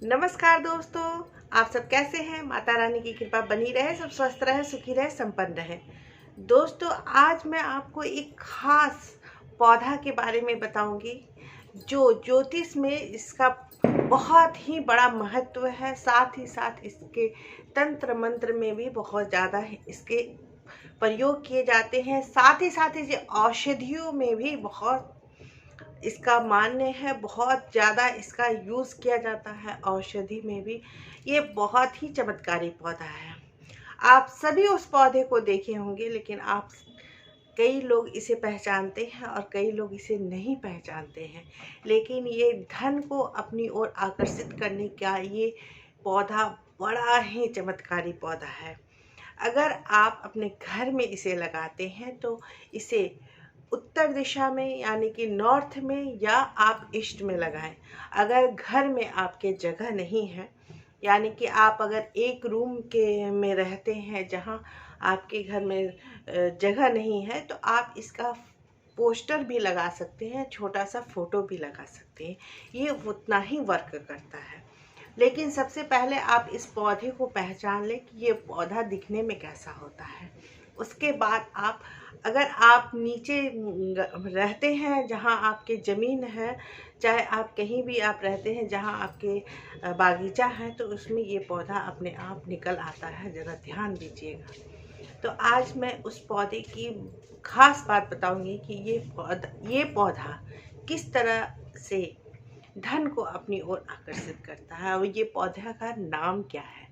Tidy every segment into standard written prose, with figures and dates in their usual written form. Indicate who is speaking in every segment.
Speaker 1: नमस्कार दोस्तों। आप सब कैसे हैं? माता रानी की कृपा बनी रहे, सब स्वस्थ रहे, सुखी रहे, संपन्न रहे। दोस्तों, आज मैं आपको एक खास पौधा के बारे में बताऊंगी जो ज्योतिष में इसका बहुत ही बड़ा महत्व है। साथ ही साथ इसके तंत्र मंत्र में भी बहुत ज़्यादा इसके प्रयोग किए जाते हैं। साथ ही साथ इसे औषधियों में भी बहुत इसका मान्य है, बहुत ज़्यादा इसका यूज़ किया जाता है औषधि में भी। ये बहुत ही चमत्कारी पौधा है। आप सभी उस पौधे को देखे होंगे, लेकिन आप कई लोग इसे पहचानते हैं और कई लोग इसे नहीं पहचानते हैं। लेकिन ये धन को अपनी ओर आकर्षित करने का ये पौधा बड़ा ही चमत्कारी पौधा है। अगर आप अपने घर में इसे लगाते हैं तो इसे उत्तर दिशा में यानी कि नॉर्थ में या आप ईस्ट में लगाएं। अगर घर में आपके जगह नहीं है, यानी कि आप अगर एक रूम के में रहते हैं जहां आपके घर में जगह नहीं है, तो आप इसका पोस्टर भी लगा सकते हैं, छोटा सा फोटो भी लगा सकते हैं। ये उतना ही वर्क करता है। लेकिन सबसे पहले आप इस पौधे को पहचान लें कि ये पौधा दिखने में कैसा होता है। उसके बाद आप, अगर आप नीचे रहते हैं जहाँ आपके ज़मीन है, चाहे आप कहीं भी आप रहते हैं जहाँ आपके बागीचा है, तो उसमें ये पौधा अपने आप निकल आता है। ज़रा ध्यान दीजिएगा। तो आज मैं उस पौधे की खास बात बताऊंगी कि ये पौधा किस तरह से धन को अपनी ओर आकर्षित करता है और ये पौधा का नाम क्या है।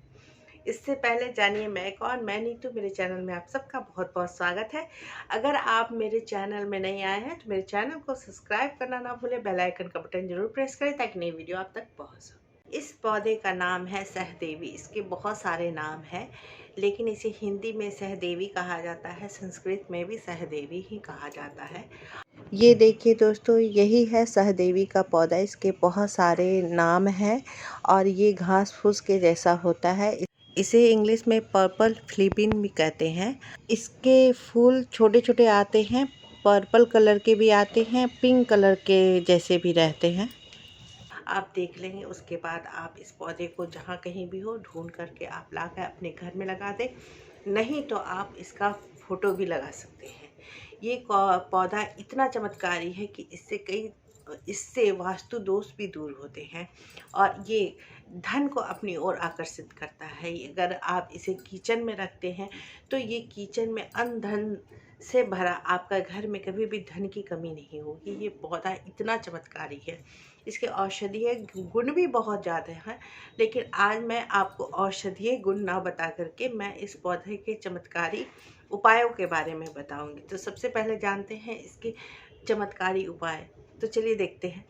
Speaker 1: इससे पहले जानिए मैं कौन। मैं नीतू, मेरे चैनल में आप सबका बहुत बहुत स्वागत है। अगर आप मेरे चैनल में नहीं आए हैं तो मेरे चैनल को सब्सक्राइब करना ना भूलें, बेल आइकन का बटन जरूर प्रेस करें ताकि नई वीडियो आप तक पहुंच सके। इस पौधे का नाम है सहदेवी। इसके बहुत सारे नाम हैं, लेकिन इसे हिंदी में सहदेवी कहा जाता है, संस्कृत में भी सहदेवी ही कहा जाता है। ये देखिए दोस्तों, यही है सहदेवी का पौधा। इसके बहुत सारे नाम हैं और ये घास फूस के जैसा होता है। इसे इंग्लिश में पर्पल फिलिपिन भी कहते हैं। इसके फूल छोटे छोटे आते हैं, पर्पल कलर के भी आते हैं, पिंक कलर के जैसे भी रहते हैं। आप देख लेंगे। उसके बाद आप इस पौधे को जहाँ कहीं भी हो ढूंढ करके आप लाकर अपने घर में लगा दें। नहीं तो आप इसका फोटो भी लगा सकते हैं। ये पौधा इतना चमत्कारी है कि इससे वास्तु दोष भी दूर होते हैं और ये धन को अपनी ओर आकर्षित करता है। अगर आप इसे किचन में रखते हैं तो ये किचन में अन्न धन से भरा, आपका घर में कभी भी धन की कमी नहीं होगी। ये पौधा इतना चमत्कारी है। इसके औषधीय गुण भी बहुत ज़्यादा हैं, लेकिन आज मैं आपको औषधीय गुण ना बता करके मैं इस पौधे के चमत्कारी उपायों के बारे में बताऊंगी। तो सबसे पहले जानते हैं इसके चमत्कारी उपाय। तो चलिए देखते हैं।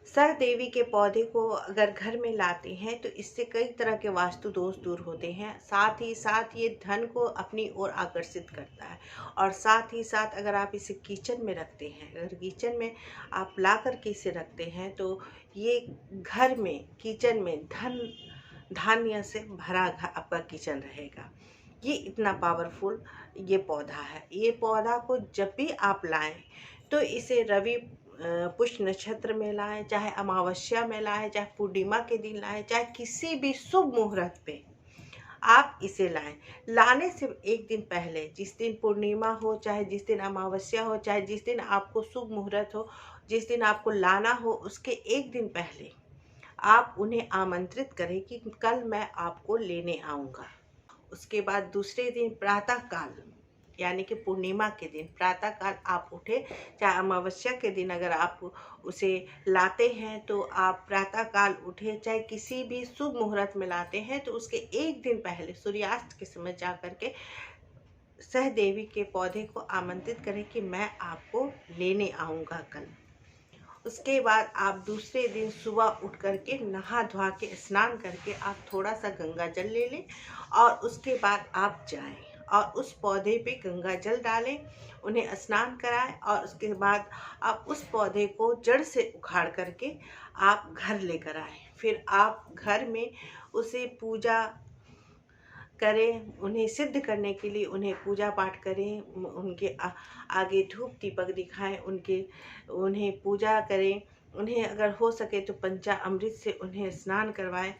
Speaker 1: सहदेवी के पौधे को अगर घर में लाते हैं तो इससे कई तरह के वास्तु दोष दूर होते हैं। साथ ही साथ ये धन को अपनी ओर आकर्षित करता है। और साथ ही साथ अगर आप इसे किचन में रखते हैं, अगर किचन में आप ला करके इसे रखते हैं, तो ये घर में किचन में धान्य से भरा आपका किचन रहेगा। ये इतना पावरफुल ये पौधा है। ये पौधा को जब भी आप लाएं तो इसे रवि पुष्य नक्षत्र में लाएं, चाहे अमावस्या में लाएं, चाहे पूर्णिमा के दिन लाएं, चाहे किसी भी शुभ मुहूर्त पे आप इसे लाएं। लाने से एक दिन पहले, जिस दिन पूर्णिमा हो, चाहे जिस दिन अमावस्या हो, चाहे जिस दिन आपको शुभ मुहूर्त हो, जिस दिन आपको लाना हो, उसके एक दिन पहले आप उन्हें आमंत्रित करें कि कल मैं आपको लेने आऊँगा। उसके बाद दूसरे दिन प्रातः काल, यानी कि पूर्णिमा के दिन प्रातः काल आप उठे, चाहे अमावस्या के दिन अगर आप उसे लाते हैं तो आप प्रातः काल उठे, चाहे किसी भी शुभ मुहूर्त में लाते हैं तो उसके एक दिन पहले सूर्यास्त के समय जा करके सहदेवी के पौधे को आमंत्रित करें कि मैं आपको लेने आऊँगा कल। उसके बाद आप दूसरे दिन सुबह उठ करके नहा धोआ के स्नान करके आप थोड़ा सा गंगा जल ले लें और उसके बाद आप जाएं और उस पौधे पे गंगा जल डालें, उन्हें स्नान कराएं और उसके बाद आप उस पौधे को जड़ से उखाड़ करके आप घर लेकर आएं। फिर आप घर में उसे पूजा करें, उन्हें सिद्ध करने के लिए उन्हें पूजा पाठ करें, उनके आगे धूप दीपक दिखाएं, उन्हें पूजा करें, उन्हें अगर हो सके तो पंचामृत से उन्हें स्नान करवाएं।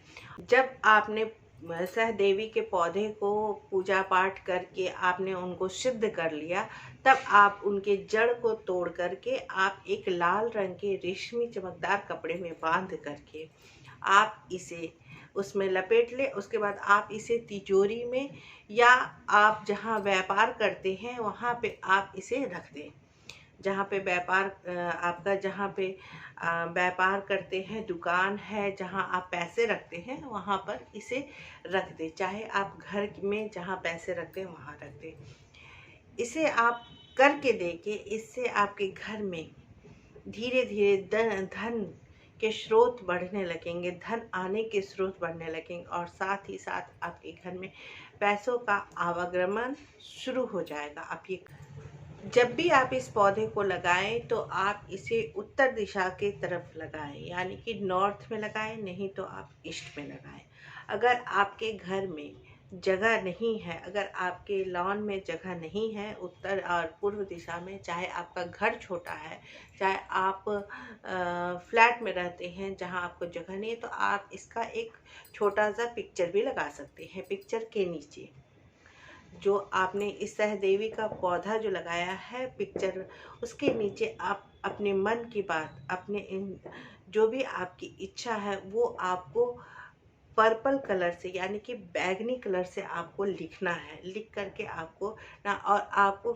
Speaker 1: जब आपने सहदेवी के पौधे को पूजा पाठ करके आपने उनको सिद्ध कर लिया, तब आप उनके जड़ को तोड़ करके आप एक लाल रंग के रेशमी चमकदार कपड़े में बांध करके आप इसे उसमें लपेट लें। उसके बाद आप इसे तिजोरी में या आप जहाँ व्यापार करते हैं वहाँ पे आप इसे रख दें। जहाँ पे व्यापार आपका जहाँ पे व्यापार करते हैं, दुकान है, जहाँ आप पैसे रखते हैं वहाँ पर इसे रख दें। चाहे आप घर में जहाँ पैसे रखते हैं वहाँ रख दें। इसे आप करके देखिए, इससे आपके घर में धीरे धीरे धन के स्रोत बढ़ने लगेंगे, धन आने के स्रोत बढ़ने लगेंगे और साथ ही साथ आपके घर में पैसों का आवागमन शुरू हो जाएगा। आप ये जब भी आप इस पौधे को लगाएं तो आप इसे उत्तर दिशा के तरफ लगाएं, यानी कि नॉर्थ में लगाएं, नहीं तो आप ईस्ट में लगाएं। अगर आपके घर में जगह नहीं है, अगर आपके लॉन में जगह नहीं है उत्तर और पूर्व दिशा में, चाहे आपका घर छोटा है, चाहे आप फ्लैट में रहते हैं जहां आपको जगह नहीं है, तो आप इसका एक छोटा सा पिक्चर भी लगा सकते हैं। पिक्चर के नीचे जो आपने इस सहदेवी का पौधा जो लगाया है, पिक्चर उसके नीचे आप अपने मन की बात, अपने इन जो भी आपकी इच्छा है वो आपको पर्पल कलर से, यानी कि बैगनी कलर से आपको लिखना है। लिख करके आपको ना, और आपको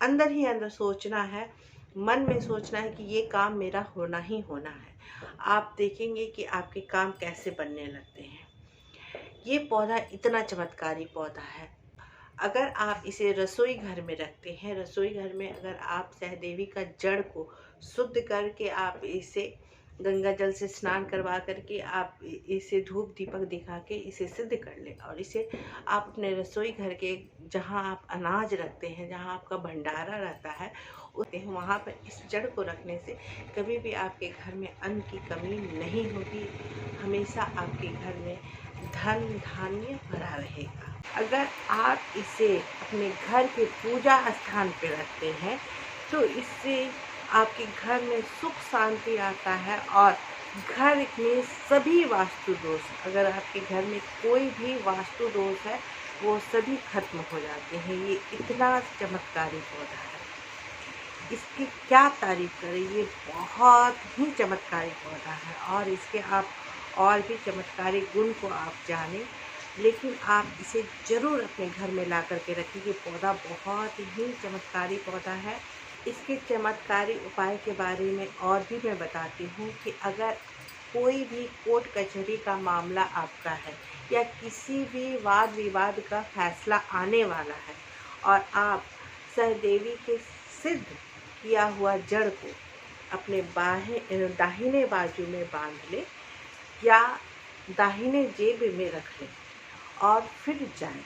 Speaker 1: अंदर ही अंदर सोचना है, मन में सोचना है कि ये काम मेरा होना ही होना है। आप देखेंगे कि आपके काम कैसे बनने लगते हैं। ये पौधा इतना चमत्कारी पौधा है। अगर आप इसे रसोई घर में रखते हैं, रसोई घर में अगर आप सहदेवी का जड़ को शुद्ध करके आप इसे गंगा जल से स्नान करवा करके आप इसे धूप दीपक दिखा के इसे सिद्ध कर लें, और इसे आप अपने रसोई घर के जहां आप अनाज रखते हैं, जहां आपका भंडारा रहता है, वहाँ पर इस जड़ को रखने से कभी भी आपके घर में अन्न की कमी नहीं होगी। हमेशा आपके घर में धन धान्य भरा रहेगा। अगर आप इसे अपने घर के पूजा स्थान पर रखते हैं तो इससे आपके घर में सुख शांति आता है, और घर में सभी वास्तु दोष, अगर आपके घर में कोई भी वास्तु दोष है वो सभी खत्म हो जाते हैं। ये इतना चमत्कारी पौधा है, इसकी क्या तारीफ करें। ये बहुत ही चमत्कारी पौधा है और इसके आप और भी चमत्कारी गुण को आप जानें, लेकिन आप इसे ज़रूर अपने घर में ला करके रखिए। ये पौधा बहुत ही चमत्कारी पौधा है। इसके चमत्कारी उपाय के बारे में और भी मैं बताती हूँ कि अगर कोई भी कोर्ट कचहरी का मामला आपका है या किसी भी वाद विवाद का फैसला आने वाला है और आप सहदेवी के सिद्ध किया हुआ जड़ को अपने दाहिने बाजू में बांध लें या दाहिने जेब में रख लें और फिर जाएं,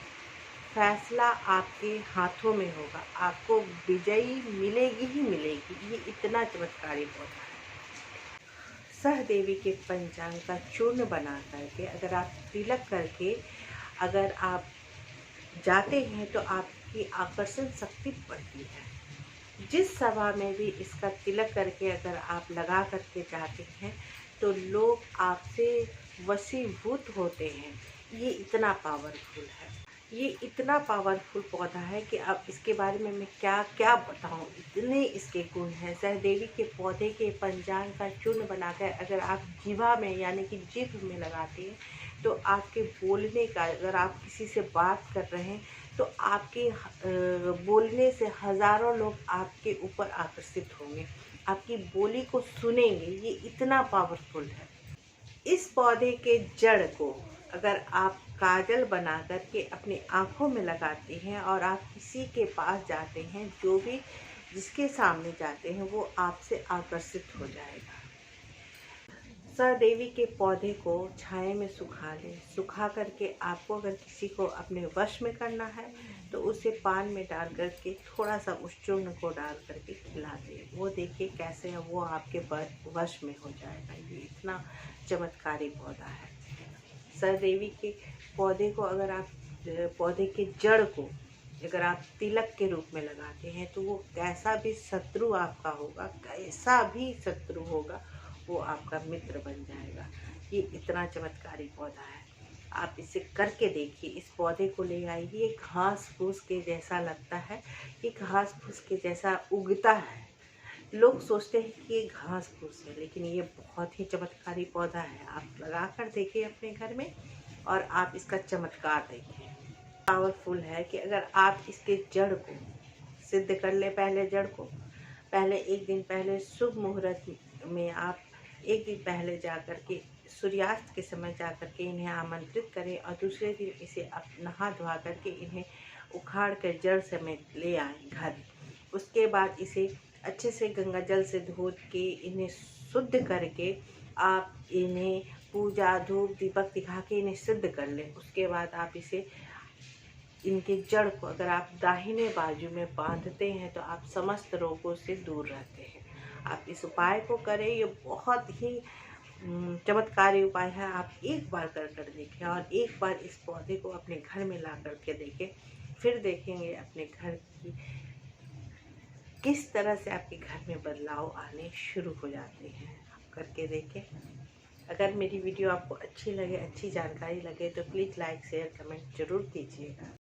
Speaker 1: फैसला आपके हाथों में होगा, आपको विजयी मिलेगी ही मिलेगी। ये इतना चमत्कारी पौधा है। सहदेवी के पंचांग का चूर्ण बना करके अगर आप तिलक करके अगर आप जाते हैं तो आपकी आकर्षण शक्ति बढ़ती है। जिस सभा में भी इसका तिलक करके अगर आप लगा करके जाते हैं तो लोग आपसे वशीभूत होते हैं। ये इतना पावरफुल है, ये इतना पावरफुल पौधा है कि अब इसके बारे में मैं क्या क्या बताऊं, इतने इसके गुण हैं। सहदेवी के पौधे के पंचांग का चूर्ण बनाकर अगर आप जीवा में, यानी कि जीभ में लगाते हैं तो आपके बोलने का, अगर आप किसी से बात कर रहे हैं तो आपके बोलने से हज़ारों लोग आपके ऊपर आकर्षित होंगे, आपकी बोली को सुनेंगे। ये इतना पावरफुल है। इस पौधे के जड़ को अगर आप काजल बना करके अपनी आँखों में लगाते हैं और आप किसी के पास जाते हैं, जो भी जिसके सामने जाते हैं वो आपसे आकर्षित हो जाएगा। सहदेवी के पौधे को छाया में सुखा लें। सुखा करके आपको अगर किसी को अपने वश में करना है तो उसे पान में डाल करके थोड़ा सा उस चूर्ण को डाल करके खिला दें। वो देखिए कैसे है, वो आपके वश में हो जाएगा। ये इतना चमत्कारी पौधा है। सहदेवी के पौधे को अगर आप पौधे के जड़ को अगर आप तिलक के रूप में लगाते हैं तो वो कैसा भी शत्रु आपका होगा, कैसा भी शत्रु होगा, वो आपका मित्र बन जाएगा। ये इतना चमत्कारी पौधा है, आप इसे करके देखिए। इस पौधे को ले आइए, ये घास फूस के जैसा लगता है, ये घास फूस के जैसा उगता है। लोग सोचते हैं कि ये घास फूस है, लेकिन ये बहुत ही चमत्कारी पौधा है। आप लगा कर देखिए अपने घर में और आप इसका चमत्कार देखिए। पावरफुल है कि अगर आप इसके जड़ को सिद्ध कर ले, पहले एक दिन पहले शुभ मुहूर्त में आप एक दिन पहले जा कर के सूर्यास्त के समय जा कर के इन्हें आमंत्रित करें और दूसरे दिन इसे नहा धोआ करके इन्हें उखाड़ कर जड़ समेत ले आएं घर। उसके बाद इसे अच्छे से गंगा जल से धो के इन्हें शुद्ध करके आप इन्हें पूजा धूप दीपक दिखा के इन्हें सिद्ध कर लें। उसके बाद आप इसे इनके जड़ को अगर आप दाहिने बाजू में बांधते हैं तो आप समस्त रोगों से दूर रहते हैं। आप इस उपाय को करें, ये बहुत ही चमत्कारी उपाय है। आप एक बार कर देखें और एक बार इस पौधे को अपने घर में ला करके देखें, फिर देखेंगे अपने घर की किस तरह से आपके घर में बदलाव आने शुरू हो जाते हैं। आप करके देखें। अगर मेरी वीडियो आपको अच्छी लगे, अच्छी जानकारी लगे तो प्लीज़ लाइक शेयर कमेंट ज़रूर कीजिएगा।